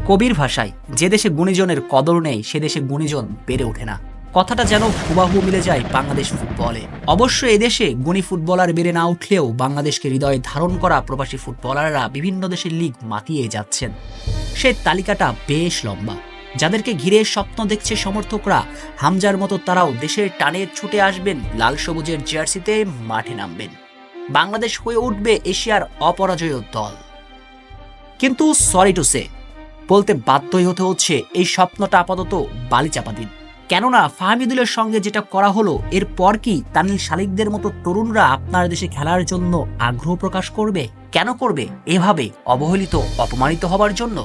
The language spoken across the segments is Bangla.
কবির ভাষায়, যে দেশে গুণীজনের কদর নেই সে দেশে গুণীজন বেড়ে ওঠে না। কথাটা যেন হুবাহু মিলে যায় বাংলাদেশ ফুটবলে। অবশ্য এদেশে গুণী ফুটবলার বেড়ে না উঠলেও বাংলাদেশকে হৃদয়ে ধারণ করা প্রবাসী ফুটবলাররা বিভিন্ন দেশের লিগ মাতিয়ে যাচ্ছেন। সে তালিকাটা বেশ লম্বা। যাদেরকে ঘিরে স্বপ্ন দেখছে সমর্থকরা, হামজার মতো তারাও দেশের টানে ছুটে আসবেন, লাল সবুজের জার্সিতে মাঠে নামবেন। বাংলাদেশ হয়ে উঠবে এশিয়ার অপরাজেয় দল। কিন্তু সরি টু সে, বলতে বাধ্যই হতে হচ্ছে এই স্বপ্নটা আপাতত বালি চাপা দিন। কেননা ফাহমিদুলের সঙ্গে যেটা করা হলো, এরপর কি তামিল শালিকদের মতো তরুণরা আপনার দেশে খেলার জন্য আগ্রহ প্রকাশ করবে? কেন করবে? এভাবে অবহেলিত, অপমানিত হবার জন্য?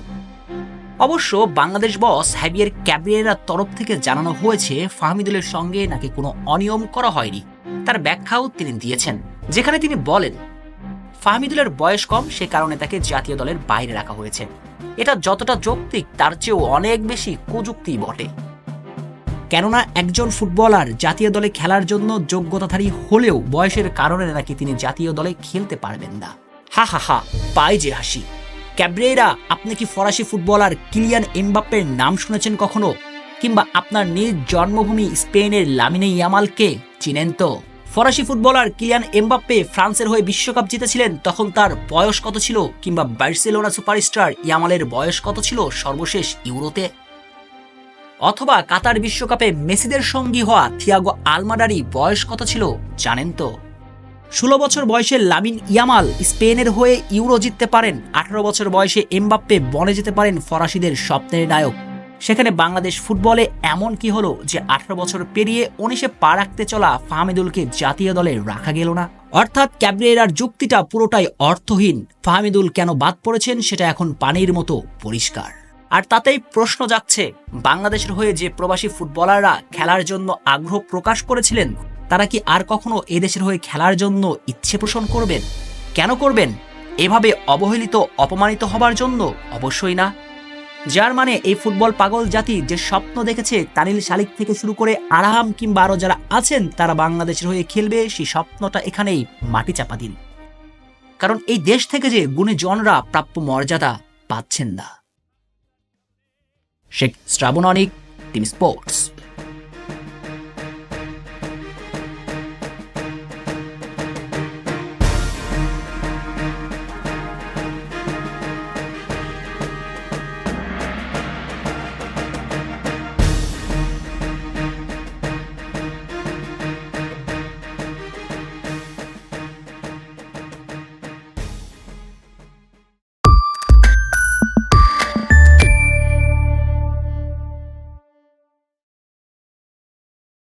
অবশ্য বাংলাদেশ বস হ্যাভিয়ের ক্যাব্রিয়েরার তরফ থেকে জানানো হয়েছে ফাহমিদুলের সঙ্গে নাকি কোনো অনিয়ম করা হয়নি। তার ব্যাখ্যাও তিনি দিয়েছেন, যেখানে তিনি বলেন ফাহমিদুলের বয়স কম, সে কারণে তাকে জাতীয় দলের বাইরে রাখা হয়েছে। এটা যতটা যৌক্তিক তার চেয়েও অনেক বেশি কুযুক্তি বটে। কেননা একজন ফুটবলার জাতীয় দলে খেলার জন্য যোগ্যতাধারী হলেও বয়সের কারণে নাকি তিনি জাতীয় দলে খেলতে পারবেন না। হা হা হা, পায় যে হাসি। ক্যাব্রেরা, আপনি কি ফরাসি ফুটবলার কিলিয়ান এমবাপ্পের নাম শুনেছেন কখনো? কিংবা আপনার নিজ জন্মভূমি স্পেনের লামিনে ইয়ামালকে চিনেন তো? ফরাসি ফুটবলার কিলিয়ান এমবাপ্পে ফ্রান্সের হয়ে বিশ্বকাপ জিতেছিলেন, তখন তার বয়স কত ছিল? কিংবা বার্সেলোনা সুপারস্টার ইয়ামালের বয়স কত ছিল সর্বশেষ ইউরোতে? অথবা কাতার বিশ্বকাপে মেসিদের সঙ্গী হওয়া থিয়াগো আলমাডারি বয়স কত ছিল জানেন তো? 16 বছর বয়সে লামিন ইয়ামাল স্পেনের হয়ে ইউরো জিততে পারেন, 18 বছর বয়সে এমবাপ্পে বনে যেতে পারেন ফরাসিদের স্বপ্নের নায়ক। সেখানে বাংলাদেশ ফুটবলে এমন কি হলো যে 18 বছর পেরিয়ে 19-এ পা রাখতে চলা ফাহমিদুলকে জাতীয় দলে রাখা গেল না? অর্থাৎ ক্যাব্রিয়েরার যুক্তিটা পুরোটাই অর্থহীন। ফাহমিদুল কেন বাদ পড়েছেন সেটা এখন পানির মতো পরিষ্কার। আর তাতেই প্রশ্ন জাগছে, বাংলাদেশের হয়ে যে প্রবাসী ফুটবলাররা খেলার জন্য আগ্রহ প্রকাশ করেছিলেন, তারা কি আর কখনো এদেশের হয়ে খেলার জন্য ইচ্ছে পোষণ করবেন? কেন করবেন? এভাবে অবহেলিত, অপমানিত হবার জন্য? অবশ্যই না। যার মানে এই ফুটবল পাগল জাতি যে স্বপ্ন দেখেছে তামিল শালিক থেকে শুরু করে আরাম কিংবা আরো যারা আছেন তারা বাংলাদেশের হয়ে খেলবে, সেই স্বপ্নটা এখানেই মাটি চাপা দিন। কারণ এই দেশ থেকে যে গুণীজনরা প্রাপ্য মর্যাদা পাচ্ছেন না। শেখ শ্রাবণ অনিক, টিম স্পোর্টস।